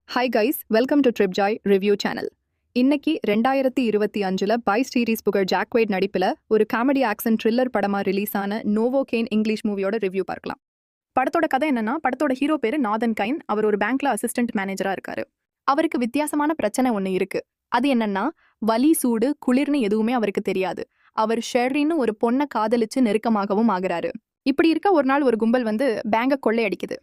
Hi guys, welcome to trip Joy review channel. இன்னைக்கு 2025 boys series புகழ் jack white நடிப்பில் ஒரு காமெடி ஆக்ஷன் த்ரில்லர் படமாக ரிலீஸ் ஆன நோவோகேன் இங்கிலீஷ் மூவியோட ரிவ்யூ பார்க்கலாம். படத்தோட கதை என்னன்னா, படத்தோட ஹீரோ பேரு நாதன் கைன். அவர் ஒரு பேங்க்ல அசிஸ்டன்ட் மேனேஜரா இருக்காரு. அவருக்கு வித்தியாசமான பிரச்சனை ஒன்று இருக்கு. அது என்னன்னா, வலி சூடு குளிர்னு எதுவுமே அவருக்கு தெரியாது. அவர் ஷெர்ரின்னு ஒரு பொண்ணை காதலிச்சு நெருக்கமாகவும் ஆகுறாரு. இப்படி இருக்க ஒரு நாள் ஒரு கும்பல் வந்து பேங்கை கொள்ளையடிக்குது.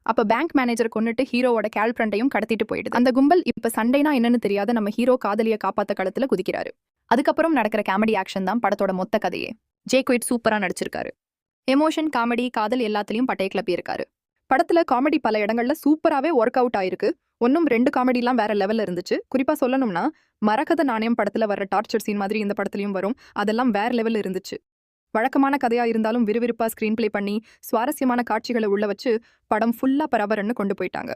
அப்ப பேங்க் மேனேஜர் கொன்னுட்டு ஹீரோவோட கேல் ஃப்ரெண்டையும் கடத்திட்டு போயிடுது. அந்த கும்பல் இப்ப சண்டைனா என்னன்னு தெரியாத நம்ம ஹீரோ காதலிய காப்பாத்த களத்துல குதிக்கிறாரு. அதுக்கப்புறம் நடக்கிற காமெடி ஆக்ஷன் தான் படத்தோட மொத்த கதையே. ஜேக் வைட் சூப்பரா நடிச்சிருக்காரு. எமோஷன், காமெடி, காதல் எல்லாத்துலயும் பட்டைய கிளப்பி இருக்காரு. படத்துல காமெடி பல இடங்கள்ல சூப்பராவே ஒர்க் அவுட் ஆயிருக்கு. ஒன்னும் 2 காமெடிலாம் வேற லெவல்ல இருந்துச்சு. குறிப்பா சொல்லணும்னா, மரகத நாணயம் படத்துல வர டார்ச்சர் சீன் மாதிரி இந்த படத்துலயும் வரும். அதெல்லாம் வேற லெவல்ல இருந்துச்சு. வழக்கமான கதையா இருந்தாலும் விறுவிறுப்பா ஸ்கிரீன் பிளே பண்ணி சுவாரஸ்யமான காட்சிகளை உள்ள வச்சு படம் ஃபுல்லா பரபரன்னு கொண்டு போயிட்டாங்க.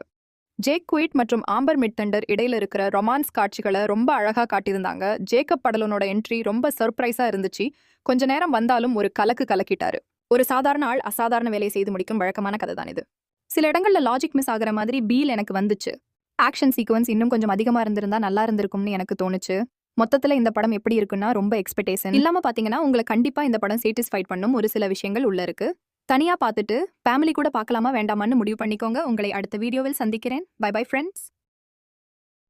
ஜேக் குயிட் மற்றும் ஆம்பர் மிட்தண்டர் இடையில இருக்கிற ரொமான்ஸ் காட்சிகளை ரொம்ப அழகா காட்டியிருந்தாங்க. ஜேக்கப் படலனோட என்ட்ரி ரொம்ப சர்ப்ரைஸா இருந்துச்சு. கொஞ்ச நேரம் வந்தாலும் ஒரு கலக்கிட்டாரு. ஒரு சாதாரண ஆள் அசாதாரண வேலையை செய்து முடிக்கும் வழக்கமான கதை தான் இது. சில இடங்கள்ல லாஜிக் மிஸ் ஆகிற மாதிரி பீல் எனக்கு வந்துச்சு. ஆக்ஷன் சீக்வன்ஸ் இன்னும் கொஞ்சம் அதிகமா இருந்திருந்தா நல்லா இருந்திருக்கும்னு எனக்கு தோணுச்சு. மொத்தத்துல இந்த படம் எப்படி இருக்குன்னா, ரொம்ப எக்ஸ்பெக்டேஷன் இல்லாம பாத்தீங்கன்னா உங்களை கண்டிப்பா இந்த படம் சேட்டிஸ்ஃபைட் பண்ணும். ஒரு சில விஷயங்கள் உள்ள இருக்கு. தனியா பார்த்துட்டு ஃபேமிலி கூட பார்க்கலாமா வேண்டாமான்னு முடிவு பண்ணிக்கோங்க. உங்களை அடுத்த வீடியோவில் சந்திக்கிறேன். Bye bye friends.